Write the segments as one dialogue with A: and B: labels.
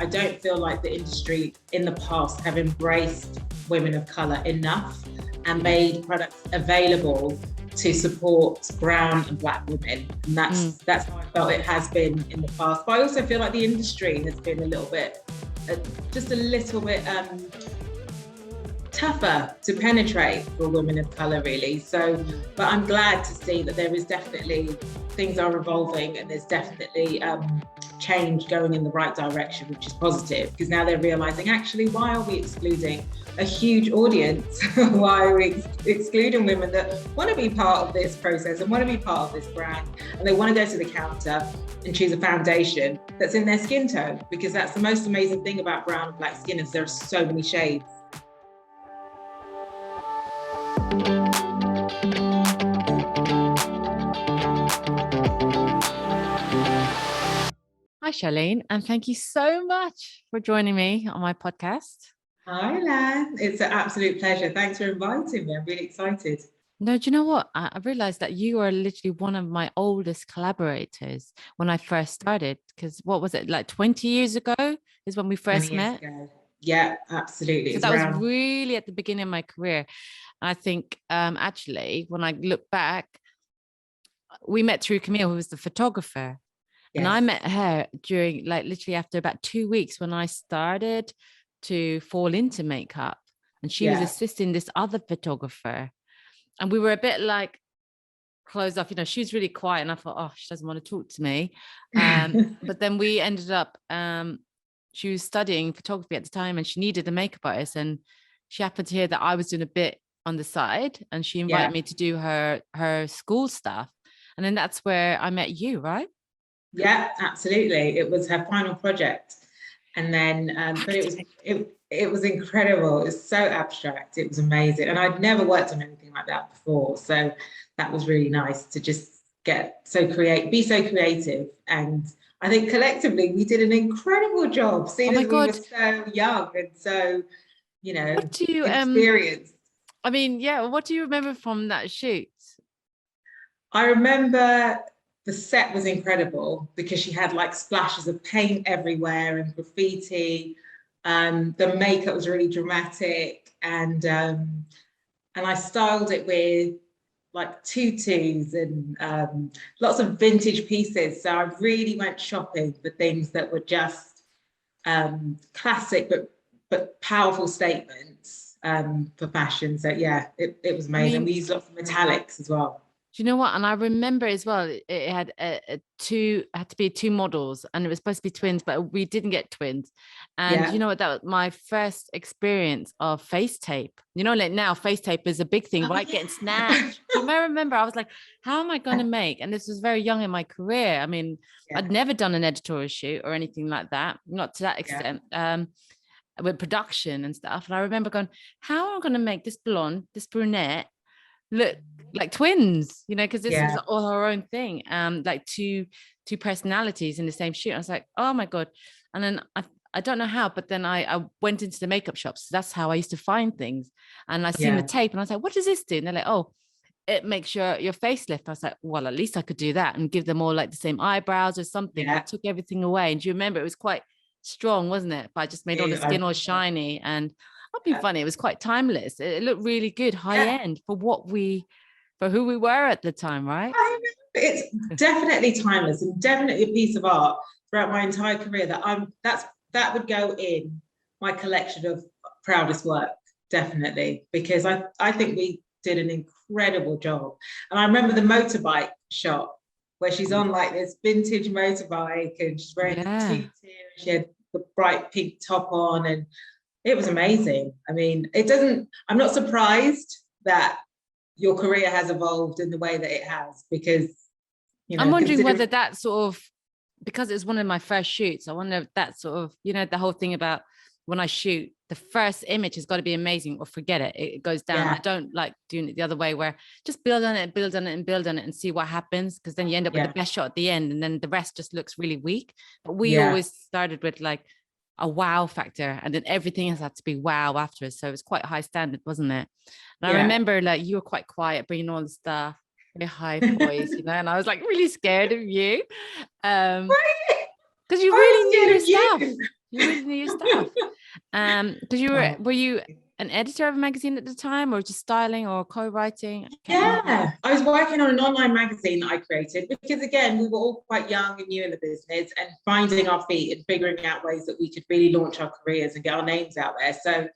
A: I don't feel like the industry in the past have embraced women of colour enough and made products available to support brown and black women. And that's how I felt it has been in the past. But I also feel like the industry has been a little bit, just a little bit tougher to penetrate for women of colour, really. So, but I'm glad to see that there is definitely, things are evolving and there's definitely change going in the right direction, which is positive, because now they're realising, actually, why are we excluding a huge audience? Why are we excluding women that want to be part of this process and want to be part of this brand? And they want to go to the counter and choose a foundation that's in their skin tone, because that's the most amazing thing about brown and black skin, is there are so many shades.
B: Hi, Charlene, and thank you so much for joining me on my podcast.
A: Hi, Lan. It's an absolute pleasure. Thanks for inviting me. I'm really excited.
B: No, do you know what? I realized that you are literally one of my oldest collaborators when I first started, because what was it, like 20 years ago is when we first met?
A: Ago. Yeah, absolutely.
B: So that was really at the beginning of my career. I think actually, when I look back, we met through Camille, who was the photographer. Yes. And I met her during, like, literally after about 2 weeks when I started to fall into makeup. And she was assisting this other photographer. And we were a bit like closed off, you know, she was really quiet. And I thought, oh, she doesn't want to talk to me. But then we ended up, she was studying photography at the time and she needed a makeup artist. And she happened to hear that I was doing a bit on the side. And she invited me to do her school stuff. And then that's where I met you, right?
A: Yeah, absolutely. It was her final project. And then, but it was incredible. It was so abstract. It was amazing. And I'd never worked on anything like that before. So that was really nice to just be so creative. And I think collectively we did an incredible job, seeing as we were so young and so, you know, experienced.
B: I mean, yeah, what do you remember from that shoot?
A: I remember the set was incredible because she had like splashes of paint everywhere and graffiti. The makeup was really dramatic, and I styled it with like tutus and lots of vintage pieces. So I really went shopping for things that were just classic but powerful statements for fashion. So yeah, it was amazing. We used lots of metallics as well.
B: Do you know what? And I remember as well, it had had to be two models, and it was supposed to be twins, but we didn't get twins. And you know what? That was my first experience of face tape. You know, like now face tape is a big thing, right? Getting snatched. I remember I was like, how am I going to make? And this was very young in my career. I mean, I'd never done an editorial shoot or anything like that, not to that extent. With production and stuff. And I remember going, how am I going to make this blonde, this brunette look like twins, you know, because this was all her own thing, like two personalities in the same shoot. I was like, oh my God. And then I don't know how, but then I went into the makeup shops. That's how I used to find things. And I seen the tape and I was like, what does this do? And they're like, oh, it makes your facelift. I was like, well, at least I could do that and give them all like the same eyebrows or something. I took everything away. And do you remember, it was quite strong, wasn't it? But I just made all the skin all shiny, and not being funny, it was quite timeless. It looked really good, high end for who we were at the time, right?
A: It's definitely timeless and definitely a piece of art throughout my entire career that would go in my collection of proudest work, definitely, because I think we did an incredible job. And I remember the motorbike shot where she's on like this vintage motorbike and she's wearing a tutu and she had the bright pink top on, and it was amazing. I mean, I'm not surprised that your career has evolved in the way that it has, because, you know,
B: I'm wondering whether that sort of, because it was one of my first shoots, I wonder if that sort of, you know, the whole thing about when I shoot, the first image has got to be amazing or forget it. It goes down. I don't like doing it the other way, where just build on it and see what happens, because then you end up with the best shot at the end and then the rest just looks really weak. But we always started with like a wow factor, and then everything has had to be wow afterwards. So it was quite high standard, wasn't it? And I remember like you were quite quiet, bringing all the stuff, very high voice, you know, and I was like really scared of you. Because you really knew your stuff. You really knew your stuff. Because were you an editor of a magazine at the time, or just styling or co-writing? I can't remember.
A: Yeah, I was working on an online magazine that I created because, again, we were all quite young and new in the business and finding our feet and figuring out ways that we could really launch our careers and get our names out there. So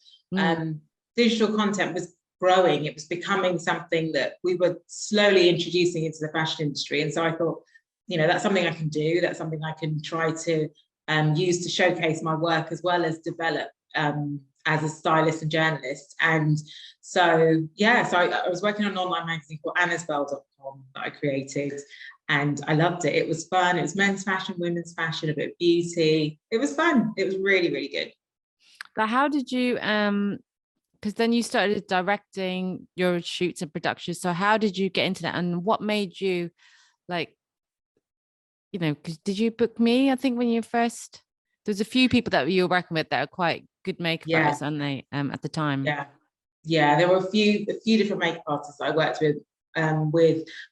A: digital content was growing. It was becoming something that we were slowly introducing into the fashion industry. And so I thought, that's something I can do. That's something I can try to use to showcase my work as well as develop as a stylist and journalist. And so, I was working on an online magazine called annasbell.com that I created, and I loved it. It was fun. It was men's fashion, women's fashion, a bit of beauty. It was fun. It was really, really good.
B: But how did you, because then you started directing your shoots and productions. So how did you get into that? And what made you because did you book me? I think when you first, there's a few people that you were working with that are quite good makeup artists, aren't they? At the time.
A: Yeah. There were a few different makeup artists I worked with,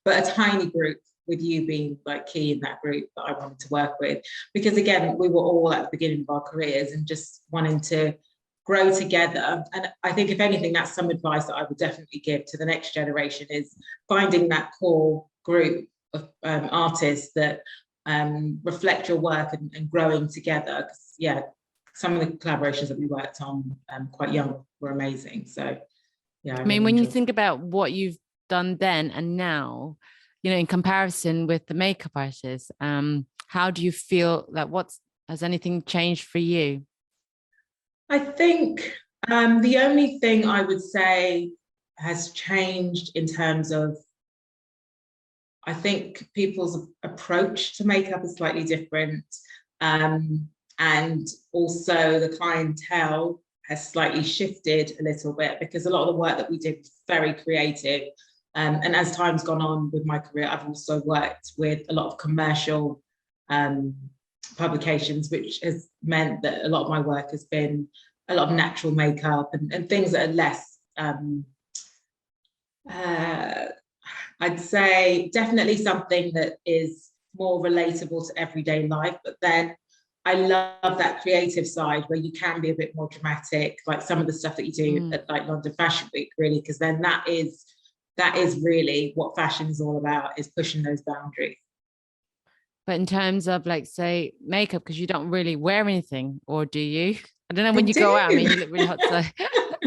A: but a tiny group, with you being key in that group that I wanted to work with, because again, we were all at the beginning of our careers and just wanting to grow together. And I think, if anything, that's some advice that I would definitely give to the next generation, is finding that core group of artists that reflect your work and growing together. Some of the collaborations that we worked on quite young were amazing. So I mean,
B: when you think about what you've done then and now, in comparison with the makeup artists, how do you feel? Has anything changed for you?
A: I think the only thing I would say has changed in terms of, I think people's approach to makeup is slightly different. And also the clientele has slightly shifted a little bit, because a lot of the work that we did was very creative. And as time's gone on with my career, I've also worked with a lot of commercial publications, which has meant that a lot of my work has been a lot of natural makeup and things that are less, I'd say definitely something that is more relatable to everyday life. But then I love that creative side where you can be a bit more dramatic, like some of the stuff that you do at London Fashion Week, really, because then that is really what fashion is all about, is pushing those boundaries.
B: But in terms of say makeup, because you don't really wear anything, or do you? I don't know, when you go out, I mean, you look really hot. So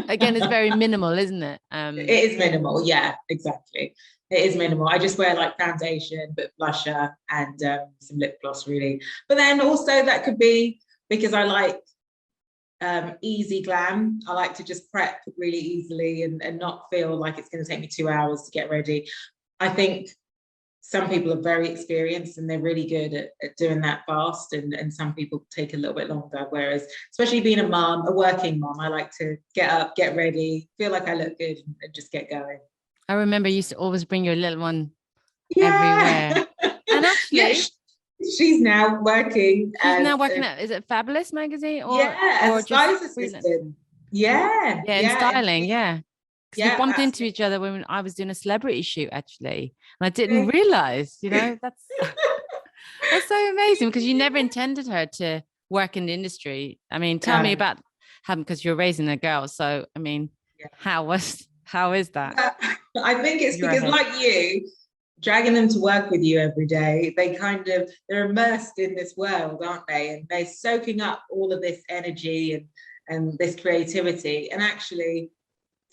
B: again, it's very minimal, isn't it?
A: It is minimal. Yeah, exactly. It is minimal. I just wear foundation, but blusher and some lip gloss, really. But then also that could be because I like easy glam. I like to just prep really easily and not feel like it's going to take me 2 hours to get ready. I think some people are very experienced and they're really good at doing that fast, and some people take a little bit longer. Whereas, especially being a working mom, I like to get up, get ready, feel like I look good, and just get going.
B: I remember you used to always bring your little one everywhere. And actually,
A: she's now working.
B: Is it Fabulous magazine or
A: stylist assistant?
B: In styling. We bumped into each other when I was doing a celebrity shoot, actually, and I didn't realize. That's that's so amazing, because you never intended her to work in the industry. I mean, tell me about because you're raising a girl. So I mean, how is that?
A: I think it's because, like you, dragging them to work with you every day, they're immersed in this world, aren't they? And they're soaking up all of this energy and this creativity. And actually,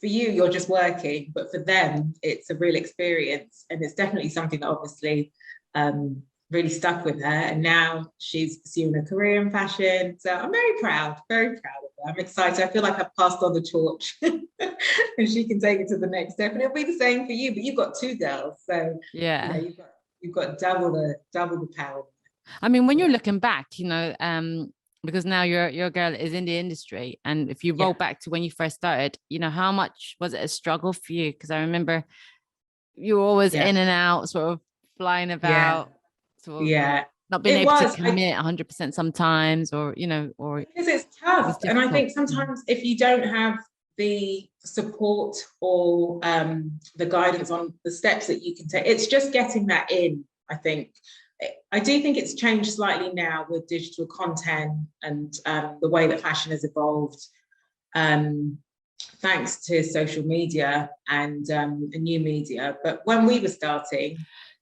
A: for you, you're just working, but for them, it's a real experience. And it's definitely something that obviously really stuck with her. And now she's pursuing a career in fashion. So I'm very proud of her. I'm excited. I feel like I've passed on the torch and she can take it to the next step. And it'll be the same for you, but you've got 2 girls. So you've got double the power.
B: I mean, when you're looking back, because now your girl is in the industry, and if you roll back to when you first started, how much was it a struggle for you? Because I remember you were always in and out, sort of flying about, sort of not being able to commit 100% sometimes, or
A: because it's tough. And I think sometimes if you don't have the support or the guidance on the steps that you can take, it's just getting that in, I think. I do think it's changed slightly now with digital content and the way that fashion has evolved, thanks to social media and new media. But when we were starting,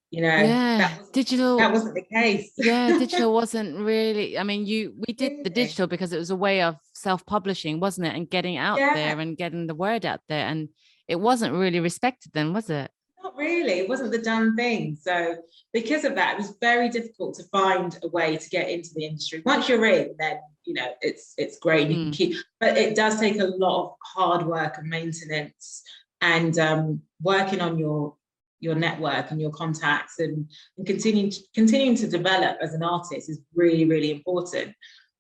A: you know,
B: Yeah,
A: that wasn't the case.
B: Yeah, digital wasn't really, I mean, we did the
A: Really?
B: digital because it was a way of self-publishing, wasn't it? And getting out
A: Yeah,
B: there and getting the word out there. And it wasn't really respected then, was it?
A: not really. It wasn't the done thing. So because of that, it was very difficult to find a way to get into the industry. Once you're in, then you know it's great. You can keep, but it does take a lot of hard work and maintenance and working on your network and your contacts and continuing to develop as an artist is really, really important.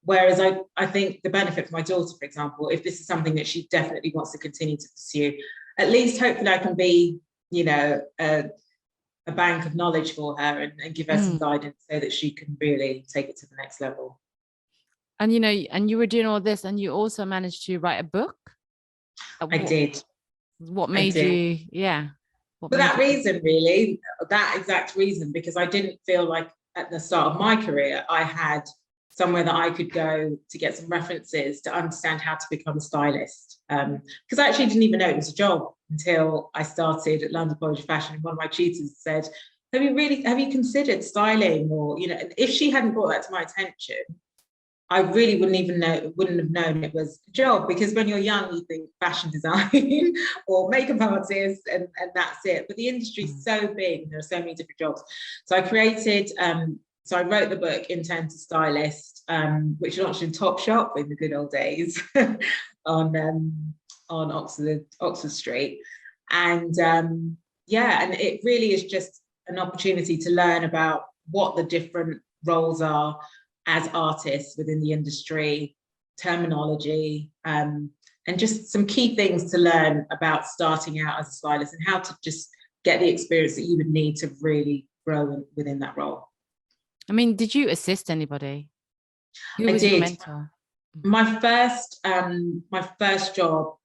A: Whereas I think the benefit for my daughter, for example, if this is something that she definitely wants to continue to pursue, at least hopefully I can be, you know, a bank of knowledge for her and give her some guidance so that she can really take it to the next level.
B: And you know, and you were doing all this and you also managed to write a book.
A: I did.
B: What made you, yeah.
A: For that reason, really, that exact reason, because I didn't feel like at the start of my career, I had somewhere that I could go to get some references to understand how to become a stylist. Because I actually didn't even know it was a job until I started at London College of Fashion. And one of my tutors said, have you considered styling? Or, you know, if she hadn't brought that to my attention, I really wouldn't have known it was a job, because when you're young, you think fashion design or makeup artist and that's it. But the industry's so big and there are so many different jobs. So I wrote the book Intern to Stylist, which launched in Topshop in the good old days on Oxford Street. And and it really is just an opportunity to learn about what the different roles are as artists within the industry, terminology, and just some key things to learn about starting out as a stylist and how to just get the experience that you would need to really grow within that role.
B: I mean, did you assist anybody? Who was your mentor?
A: My first job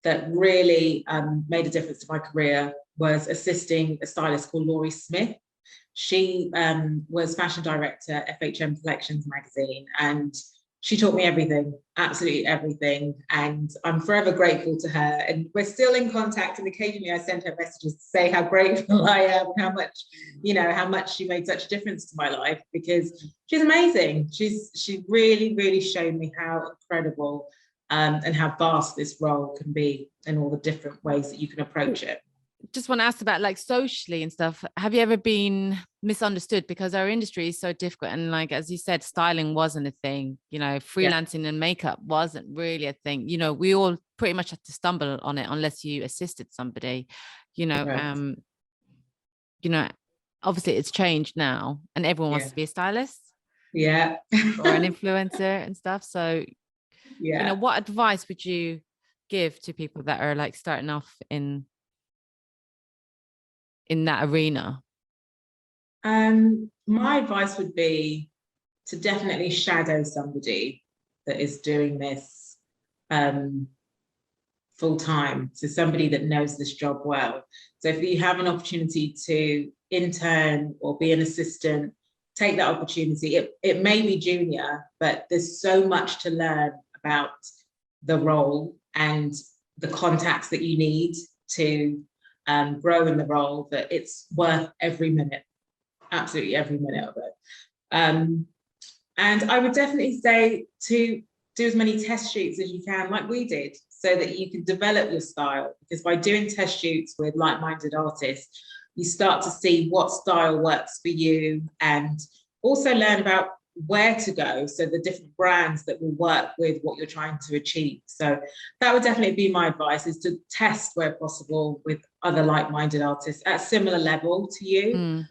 A: that really made a difference to my career was assisting a stylist called Laurie Smith. She was fashion director at FHM Collections magazine, and she taught me everything, absolutely everything. And I'm forever grateful to her. And we're still in contact. And occasionally I send her messages to say how grateful I am, how much she made such a difference to my life, because she's amazing. She really, really showed me how incredible and how vast this role can be and all the different ways that you can approach it.
B: Just want to ask about like socially and stuff. Have you ever been misunderstood? Because our industry is so difficult, and like as you said, styling wasn't a thing, you know, freelancing and makeup wasn't really a thing, you know. We all pretty much had to stumble on it unless you assisted somebody, you know. Right. You know, obviously it's changed now and everyone wants to be a stylist or an influencer and stuff. So you know, what advice would you give to people that are like starting off in that arena?
A: My advice would be to definitely shadow somebody that is doing this full time. So somebody that knows this job well. So if you have an opportunity to intern or be an assistant, take that opportunity. It may be junior, but there's so much to learn about the role and the contacts that you need to grow in the role, that it's worth every minute, absolutely every minute of it. And I would definitely say to do as many test shoots as you can, like we did, so that you can develop your style. Because by doing test shoots with like-minded artists, you start to see what style works for you, and also learn about where to go, so the different brands that will work with what you're trying to achieve. So that would definitely be my advice, is to test where possible with other like-minded artists at a similar level to you,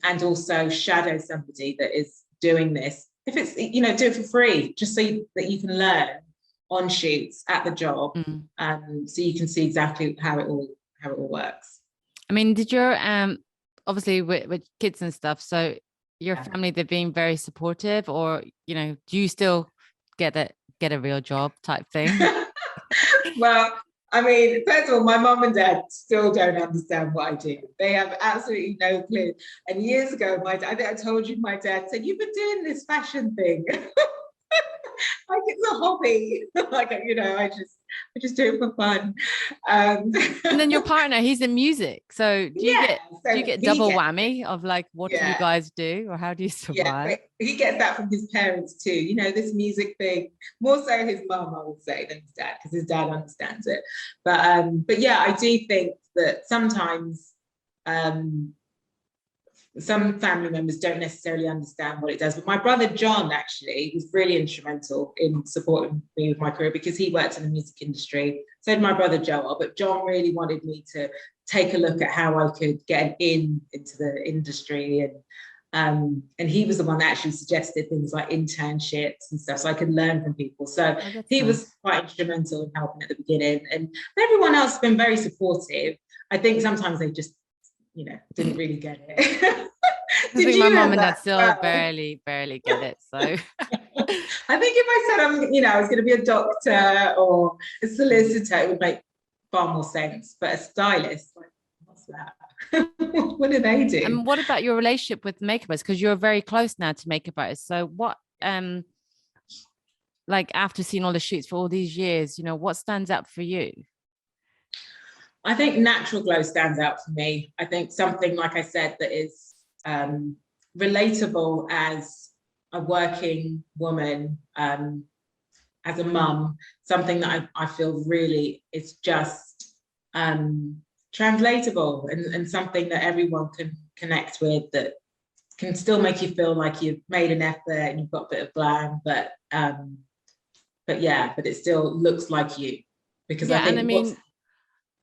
A: and also shadow somebody that is doing this. If it's, you know, do it for free, just so that you can learn on shoots at the job, so you can see exactly how it all works.
B: I mean, did your obviously with kids and stuff, so your family, they've been very supportive, or, you know, do you still get a real job type thing?
A: Well, I mean, first of all, my mum and dad still don't understand what I do. They have absolutely no clue. And years ago, I think I told you, my dad said, "You've been doing this fashion thing." Like it's a hobby. Like, I just do it for fun.
B: And then your partner, he's in music. So do you get double whammy of like, what do you guys do, or how do you survive?
A: Yeah, he gets that from his parents too. This music thing, more so his mum, I would say, than his dad, because his dad understands it. But yeah, I do think that sometimes some family members don't necessarily understand what it does. But my brother John actually was really instrumental in supporting me with my career, because he worked in the music industry. So did my brother Joel, but John really wanted me to take a look at how I could get into the industry, and he was the one that actually suggested things like internships and stuff, so I could learn from people. So he was quite instrumental in helping at the beginning, and everyone else has been very supportive. I think sometimes they just didn't really get it.
B: I think my mum and dad still barely get it. So
A: I think if I said I was going to be a doctor or a solicitor, it would make far more sense. But a stylist, like, what's that? What do they do?
B: And what about your relationship with makeup artists? Because you're very close now to makeup artists. So what, like after seeing all the shoots for all these years, what stands out for you?
A: I think natural glow stands out for me. I think something, like I said, that is relatable as a working woman, as a mum, something that I feel really is just translatable, and something that everyone can connect with, that can still make you feel like you've made an effort and you've got a bit of glam, but it still looks like you. Because I think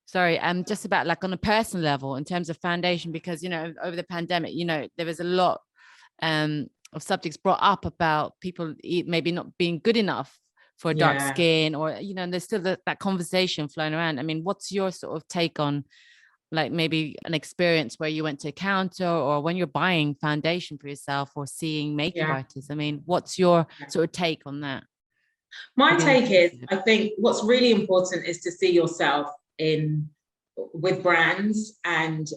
B: sorry, just about like on a personal level in terms of foundation, because, over the pandemic, there was a lot of subjects brought up about people maybe not being good enough for dark skin, or, and there's still that conversation flowing around. I mean, what's your sort of take on like maybe an experience where you went to a counter, or when you're buying foundation for yourself or seeing makeup artists? I mean, what's your sort of take on that?
A: My take is, I think what's really important is to see yourself with brands and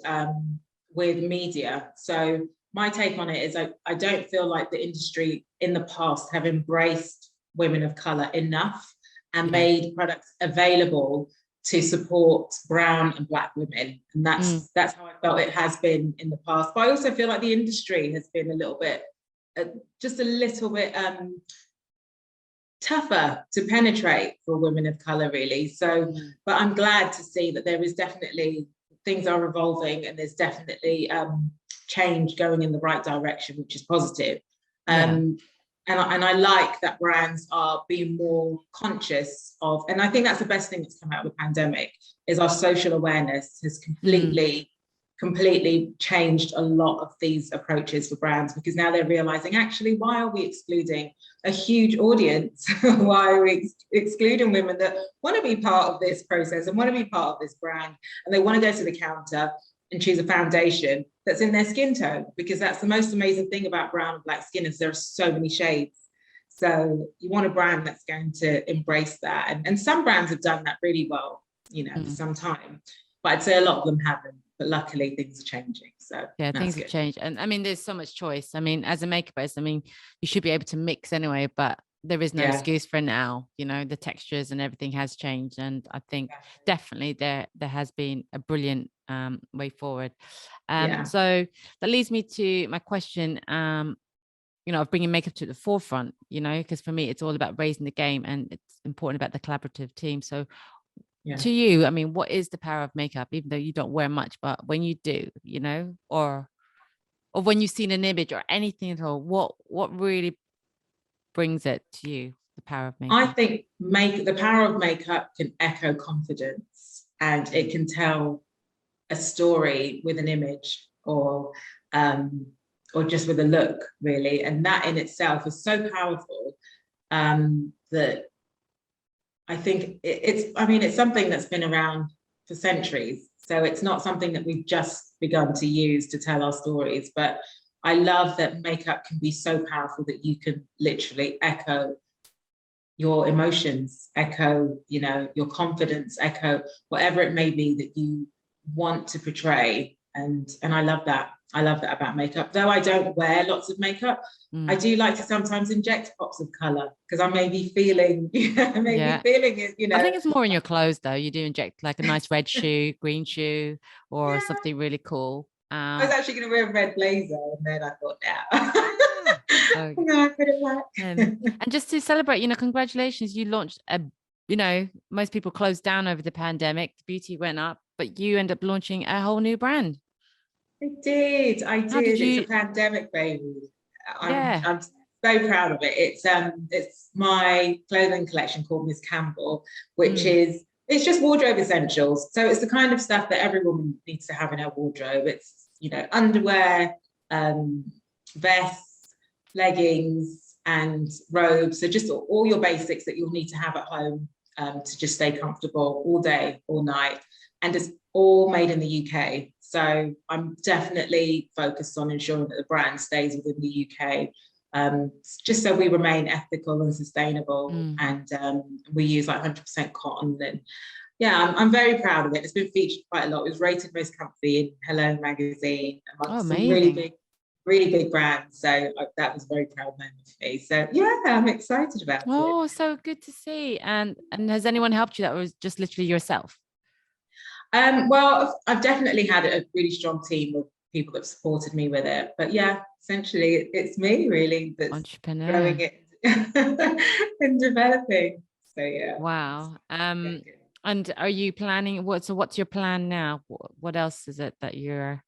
A: with media. So my take on it is I don't feel like the industry in the past have embraced women of color enough and made products available to support brown and black women. And that's how I felt it has been in the past. But I also feel like the industry has been a little bit tougher to penetrate for women of color, really. So, but I'm glad to see that there is definitely, things are evolving, and there's definitely change going in the right direction, which is positive. And I like that brands are being more conscious of, and I think that's the best thing that's come out of the pandemic, is our social awareness has completely changed a lot of these approaches for brands, because now they're realizing, actually, why are we excluding a huge audience? Why are we excluding women that want to be part of this process and want to be part of this brand, and they want to go to the counter and choose a foundation that's in their skin tone? Because that's the most amazing thing about brown and black skin, is there are so many shades. So you want a brand that's going to embrace that, and some brands have done that really well, for some time, but I'd say a lot of them haven't. But luckily things are changing. So
B: things have changed. And I mean, there's so much choice. I mean, as a makeup artist, I mean, you should be able to mix anyway, but there is no excuse for now. The textures and everything has changed. And I think definitely there has been a brilliant way forward. So that leads me to my question, of bringing makeup to the forefront, because for me, it's all about raising the game, and it's important about the collaborative team. So to you, I mean, what is the power of makeup, even though you don't wear much, but when you do, or when you've seen an image or anything at all, what really brings it to you, the power of makeup?
A: I think the power of makeup can echo confidence, and it can tell a story with an image, or just with a look, really. And that in itself is so powerful that I think it's something that's been around for centuries. So it's not something that we've just begun to use to tell our stories. But I love that makeup can be so powerful that you can literally echo your emotions, echo, you know, your confidence, echo whatever it may be that you want to portray. And I love that. I love that about makeup. Though I don't wear lots of makeup, I do like to sometimes inject pops of color because I may be feeling, feeling it, you know.
B: I think it's more in your clothes though. You do inject like a nice red shoe, green shoe, or something really cool.
A: I was actually going to wear a red blazer, and then I thought,
B: okay.
A: no, I put it back.
B: And just to celebrate, you know, congratulations, you launched a, you know, most people closed down over the pandemic, the beauty went up, but you end up launching a whole new brand.
A: I did.
B: How did you...
A: It's a pandemic baby.
B: Yeah.
A: I'm so proud of it. It's my clothing collection called Miss Campbell, which is, it's just wardrobe essentials. So it's the kind of stuff that every woman needs to have in her wardrobe. It's, you know, underwear, vests, leggings, and robes. So just all your basics that you'll need to have at home to just stay comfortable all day, all night. And it's all made in the UK. So I'm definitely focused on ensuring that the brand stays within the UK, just so we remain ethical and sustainable. And we use like 100% cotton. And yeah, I'm very proud of it. It's been featured quite a lot. It was rated most comfy in Hello magazine, amongst some really big brands. So that was a very proud moment for me. So yeah, I'm excited about it.
B: Oh, so good to see. And has anyone helped you? That was just literally yourself?
A: Well, I've definitely had a really strong team of people that supported me with it. But yeah, essentially it's me really that's
B: entrepreneur
A: growing it and developing. So yeah.
B: Wow. And are you planning what's your plan now? What else is it that you're...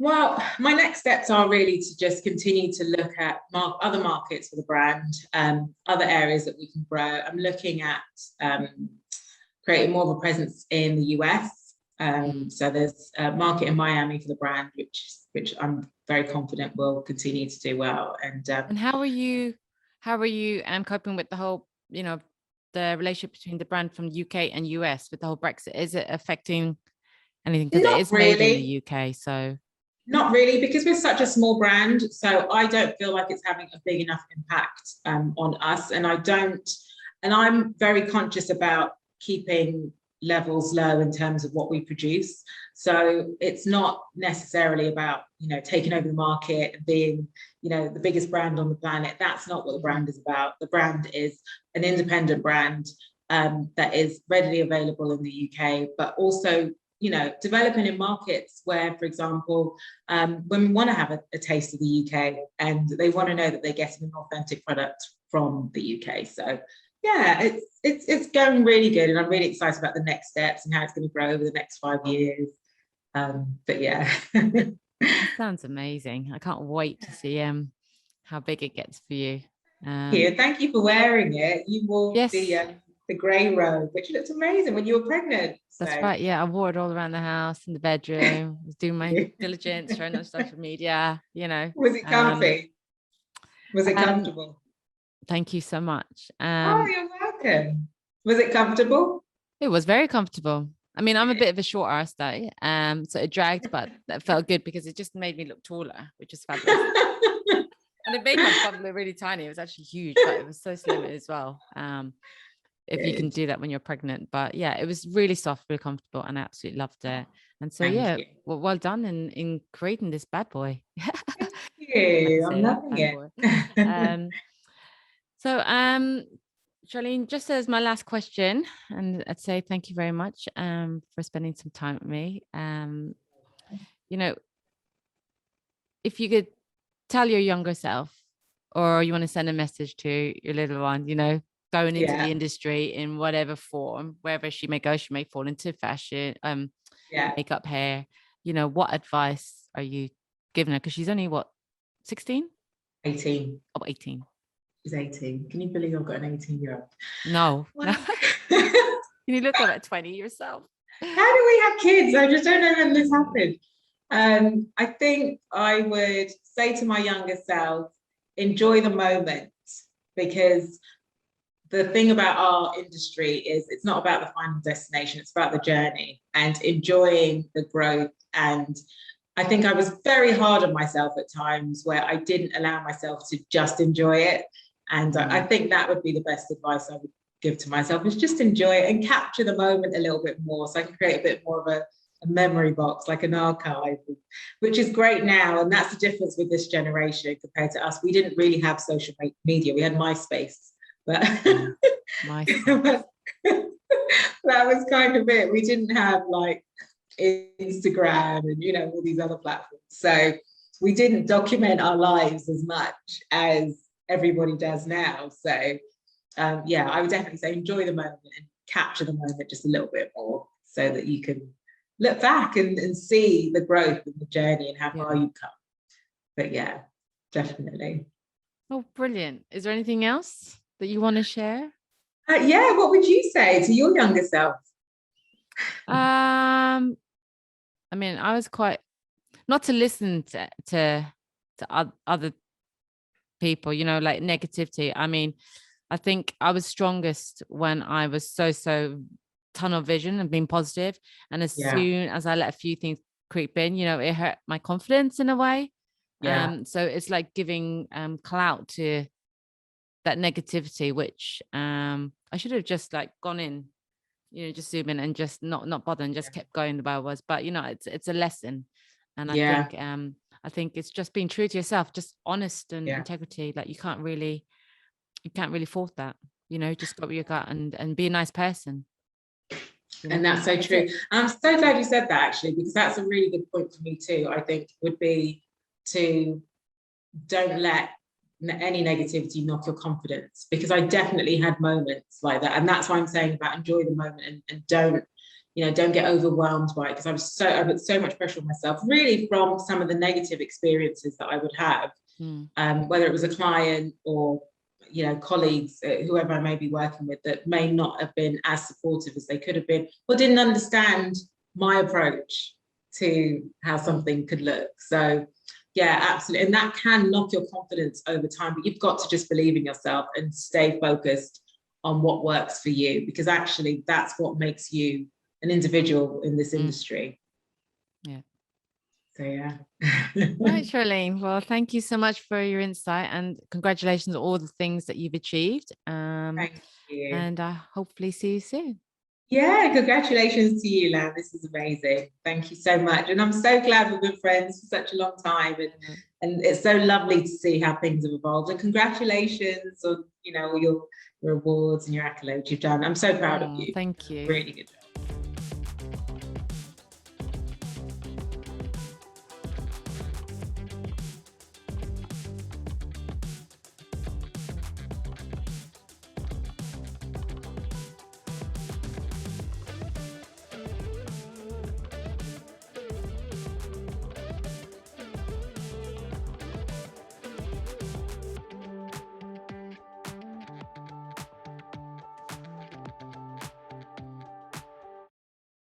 A: Well, my next steps are really to just continue to look at other markets for the brand, other areas that we can grow. I'm looking at creating more of a presence in the US. So there's a market in Miami for the brand, which I'm very confident will continue to do well. And
B: how are you coping with the whole, you know, the relationship between the brand from UK and US with the whole Brexit? Is it affecting anything? Because it is made in the UK, so.
A: Not really, because we're such a small brand. So I don't feel like it's having a big enough impact on us. And I'm very conscious about keeping levels low in terms of what we produce. So it's not necessarily about, you know, taking over the market and being, you know, the biggest brand on the planet. That's not what the brand is about. The brand is an independent brand that is readily available in the UK, but also, you know, developing in markets where, for example, women want to have a taste of the UK and they want to know that they're getting an authentic product from the UK. So yeah, it's going really good, and I'm really excited about the next steps and how it's going to grow over the next 5 years. But yeah,
B: that sounds amazing. I can't wait to see how big it gets for you.
A: Thank you for wearing it. You wore the grey robe, which looked amazing when you were pregnant.
B: That's right. Yeah, I wore it all around the house, in the bedroom. I was doing my diligence, showing on social media. You know,
A: was it comfy? Was it comfortable?
B: Thank you so much.
A: Oh, you're welcome. Was it comfortable?
B: It was very comfortable. I mean, I'm a bit of a short arse though, so it dragged, but that felt good because it just made me look taller, which is fabulous. And it made my bum look really tiny. It was actually huge, but it was so slim as well. If you can do that when you're pregnant. But yeah, it was really soft, really comfortable, and I absolutely loved it. And so well done in creating this bad boy.
A: Thank you. I'm loving it.
B: So Charlene, just as my last question, and I'd say thank you very much for spending some time with me. You know, if you could tell your younger self, or you want to send a message to your little one, you know, going into the industry in whatever form, wherever she may go, she may fall into fashion, makeup, hair, you know, what advice are you giving her? Because she's only what, 16?
A: 18.
B: Oh, 18.
A: She's 18. Can you believe I've got an 18-year-old?
B: No. Can you look about 20 yourself?
A: How do we have kids? I just don't know when this happened. I think I would say to my younger self, enjoy the moment, because the thing about our industry is it's not about the final destination, it's about the journey and enjoying the growth. And I think I was very hard on myself at times where I didn't allow myself to just enjoy it. And I think that would be the best advice I would give to myself, is just enjoy it and capture the moment a little bit more, so I can create a bit more of a memory box, like an archive, which is great now. And that's the difference with this generation compared to us. We didn't really have social media. We had MySpace, but that was kind of it. We didn't have like Instagram and, you know, all these other platforms. So we didn't document our lives as much as everybody does now. So yeah, I would definitely say enjoy the moment and capture the moment just a little bit more, so that you can look back and see the growth and the journey and how far you've come. But yeah, definitely.
B: Oh, brilliant. Is there anything else that you want to share?
A: Yeah, what would you say to your younger self?
B: I mean, I was quite, not to listen to other people, you know, like negativity. I mean, I think I was strongest when I was so tunnel vision and being positive. And as soon as I let a few things creep in, you know, it hurt my confidence in a way. So it's like giving clout to that negativity, which I should have just like gone in, you know, just zoom in and just not bother and just kept going the way I was. But you know, it's a lesson. And I think it's just being true to yourself, just honest and integrity. Like you can't really fault that, you know, just go with your gut and be a nice person. You know?
A: And that's so true. I'm so glad you said that, actually, because that's a really good point for me too. I think would be to don't let any negativity knock your confidence, because I definitely had moments like that. And that's why I'm saying about enjoy the moment and don't, you know, don't get overwhelmed by it, because I put so much pressure on myself, really, from some of the negative experiences that I would have, whether it was a client or, you know, colleagues, whoever I may be working with, that may not have been as supportive as they could have been, or didn't understand my approach to how something could look. So yeah, absolutely. And that can knock your confidence over time, but you've got to just believe in yourself and stay focused on what works for you, because actually that's what makes you an individual in this industry.
B: Yeah.
A: So yeah.
B: Right, Charlene. Well, thank you so much for your insight, and congratulations on all the things that you've achieved.
A: Thank you.
B: And I hopefully see you soon.
A: Yeah, congratulations to you, Lam. This is amazing. Thank you so much. And I'm so glad we've been friends for such a long time. And it's so lovely to see how things have evolved. And congratulations on, you know, all your awards and your accolades you've done. I'm so proud of you.
B: Thank you.
A: Really good job.